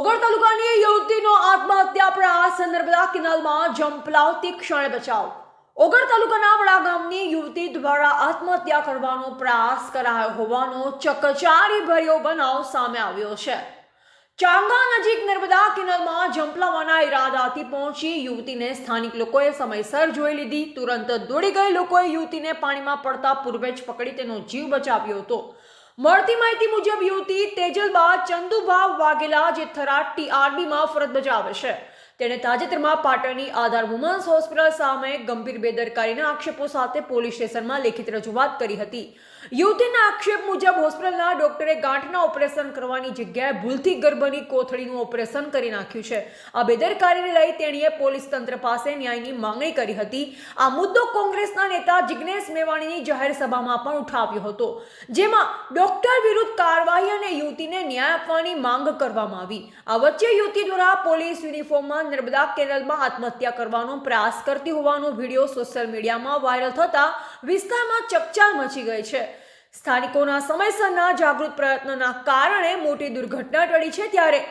ઓગળ તાલુકાની યુવતીનો આત્મહત્યા પ્રયાસ નર્મદા કેનાલમાં ઝંપલાવતી ક્ષણે બચાવ। ઓગળ તાલુકાના વડા ગામની યુવતી દ્વારા આત્મહત્યા કરવાનો પ્રયાસ કરાયો હોવાનો ચકચારી ભર્યો બનાવ સામે આવ્યો છે। ચાંગા નજીક નર્મદા કેનાલમાં ઝંપલાવવાના ઈરાદાથી પહોંચી યુવતીને સ્થાનિક લોકોએ સમયસર જોઈ લીધી। તુરંત દોડી ગઈ લોકોએ યુવતીને પાણીમાં પડતા પૂર્વે જ પકડી તેનો જીવ બચાવ્યો હતો। મળતી માહિતી મુજબ યુવતી તેજલબા ચંદુભા વાઘેલા જે થરાદ ટીઆરબીમાં ફરજ બજાવે છે તેણે તાજેતરમાં પાટણની આધાર વુમન્સ હોસ્પિટલ સામે ગંભીર બેદરકારીના આક્ષેપો સાથે પોલીસ સ્ટેશનમાં લેખિત રજૂઆત કરી હતી। યુવતીના આક્ષેપ મુજબ હોસ્પિટલના ડોક્ટરે ગાંઠના ઓપરેશન કરવાની જગ્યાએ ભૂલથી ગર્ભની કોથળીનું ઓપરેશન કરી નાખ્યું છે। આ બેદરકારીને લઈ તેણીએ પોલીસ તંત્ર પાસે ન્યાયની માંગણી કરી હતી। આ મુદ્દો કોંગ્રેસના નેતા જિગ્નેશ મેવાણીની જાહેર સભામાં પણ ઉઠાવ્યો હતો, જેમાં ડોક્ટર વિરુદ્ધ કાર્યવાહી અને યુવતીને ન્યાય આપવાની માંગ કરવામાં આવી। આ વચ્ચે યુવતી દ્વારા પોલીસ યુનિફોર્મમાં નર્મદા કેનાલમાં આત્મહત્યા કરવાનો પ્રયાસ કરતી હોવાનો વિડીયો સોશિયલ મીડિયામાં વાયરલ થતા વિસ્તારમાં ચકચાર મચી ગઈ છે। સ્થાનિકોના સમયસરના જાગૃત પ્રયત્નોના કારણે મોટી દુર્ઘટના ટળી છે, ત્યારે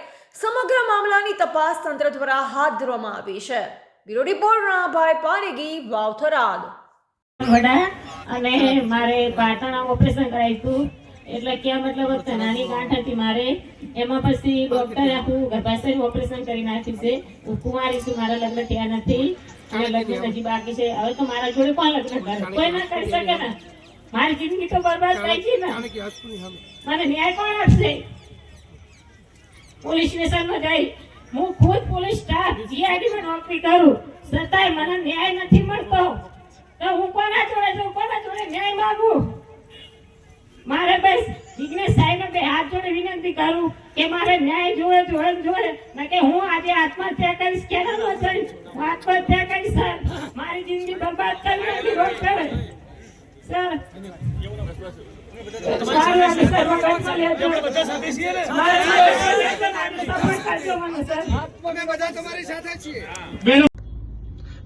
સમગ્ર મામલાની તપાસ તંત્ર દ્વારા હાથ ધરવામાં આવી છે। Bureau report Ranabhai Paregi, Vavtharad. વડા અને મારે પાટણ ઓપરેશન કરાવ્યું હતું, એટલે કે મતલબ નાની ગાંઠ હતી મારે, એમાં પછી ડોક્ટરે આખું ગર્ભાશયનું ઓપરેશન કરી નાખ્યું છે। હું કુંવારી છું, મારા લગ્ન થયા નથી અને લગ્ન હજી બાકી છે। હવે તો મારા જોડે કોણ લગ્ન કરે? કોઈ ના કરી શકે ને। મારી જિંદગી તો બરબાદ થઈ ગઈ ને। મને ન્યાય કોણ આપશે? પોલીસ સ્ટેશનમાં જઈ હું ખુદ પોલીસ સ્ટાફ જીઆઈડીમાં નોકરી કરું, છતાંય મને ન્યાય નથી મળતો, તો હું કોના જોડે જઉં, કોના જોડે ન્યાય માંગુ? મારે બસ જિગ્નેશ સાહેબને બે હાથ જોડે વિનંતી કરું કે મારે ન્યાય જોડે ને કે હું આજે આત્મહત્યા કરીશ કે ના કરીશ? હું આત્મહત્યા કરીશ સર, મારી જિંદગી બરબાદ કરી નાખી ડોક્ટરે સર।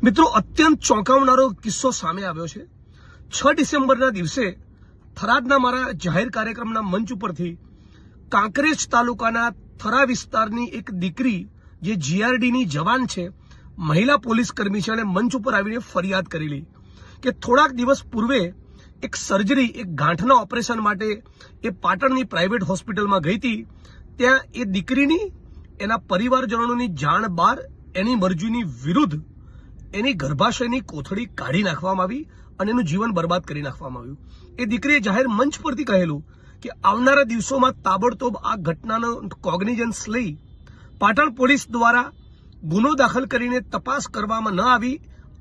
મિત્રો, અત્યંત ચોંકાવનારો કિસ્સો સામે આવ્યો છે। 6 ડિસેમ્બરના દિવસે થરાદના મારા જાહેર કાર્યક્રમના મંચ ઉપરથી કાંકરેજ તાલુકાના થરા વિસ્તારની એક દીકરી જે જીઆરડીની જવાન છે, મહિલા પોલીસ કર્મી છે, અને મંચ ઉપર આવીને ફરિયાદ કરેલી કે થોડાક દિવસ પૂર્વે એક સર્જરી, એક ગાંઠના ઓપરેશન માટે એ પાટણની પ્રાઇવેટ હોસ્પિટલમાં ગઈ હતી। ત્યાં એ દીકરીની એના પરિવારજનોની જાણ બહાર એની મરજીની વિરુદ્ધ એની ગર્ભાશયની કોથળી કાઢી નાખવામાં આવી અને એનું જીવન બરબાદ કરી નાખવામાં આવ્યું। એ દીકરીએ જાહેર મંચ પરથી કહેલું કે આવનારા દિવસોમાં તાબડતોબ આ ઘટનાનો કોગ્નિઝન્સ લઈ પાટણ પોલીસ દ્વારા ગુનો દાખલ કરીને તપાસ કરવામાં ન આવી,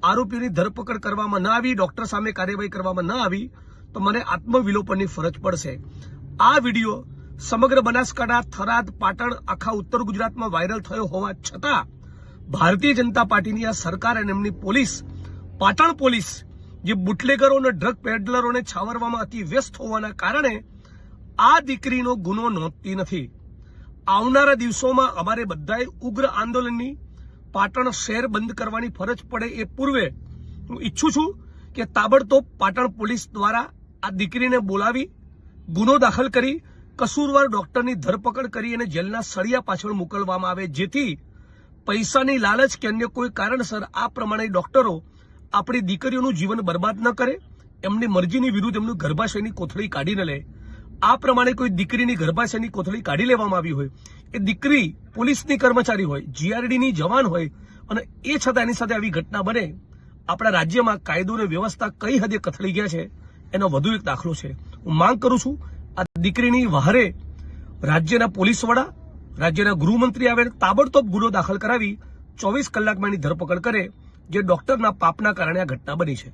આરોપીઓની ધરપકડ કરવામાં ન આવી, ડોક્ટર સામે કાર્યવાહી કરવામાં ન આવી તો મને આત્મવિલોપનની ફરજ પડશે। આ વિડીયો સમગ્ર બનાસકાંઠા, થરાદ, પાટણ, આખા ઉત્તર ગુજરાતમાં વાયરલ થયો હોવા છતાં ભારતીય જનતા પાર્ટીની આ સરકાર અને એમની પોલીસ, પાટણ પોલીસ, જે બુટલેગરો અને ડ્રગ પેડલરોને છાવરવામાં અતિ વ્યસ્ત હોવાના કારણે આ દીકરીનો ગુનો નોંધતી નથી। આવનારા દિવસોમાં અમારે બધાએ ઉગ્ર આંદોલનની, પાટણ શહેર બંધ કરવાની ફરજ પડે એ પૂર્વે હું ઈચ્છું છું કે તાબડતોબ પાટણ પોલીસ દ્વારા આ દીકરીને બોલાવી ગુનો દાખલ કરી કસૂરવાર ડોક્ટરની ધરપકડ કરી અને જેલના સળિયા પાછળ મોકલવામાં આવે, જેથી પૈસાની લાલચ કે અન્ય કોઈ કારણસર આ પ્રમાણે ડોક્ટરો આપણી દીકરીઓનું જીવન બરબાદ ન કરે, એમની મરજીની વિરુદ્ધ એમનું ગર્ભાશયની કોથળી કાઢી ન લે। આ પ્રમાણે કોઈ દીકરીની ગર્ભાશયની કોથળી કાઢી લેવામાં આવી હોય, એ દીકરી પોલીસની કર્મચારી હોય, જીઆરડીની જવાન હોય, અને એ છતાં એની સાથે આવી ઘટના બને, આપણા રાજ્યમાં કાયદો અને વ્યવસ્થા કઈ હદે કથળી ગયા છે એનો વધુ એક દાખલો છે। હું માંગ કરું છું આ દીકરીની વહારે રાજ્યના પોલીસ વડા, રાજ્યના ગૃહમંત્રી આવે, તાબડતોબ ગુનો દાખલ કરાવી 24 કલાકમાં એની ધરપકડ કરે, જે ડોક્ટરના પાપના કારણે આ ઘટના બની છે।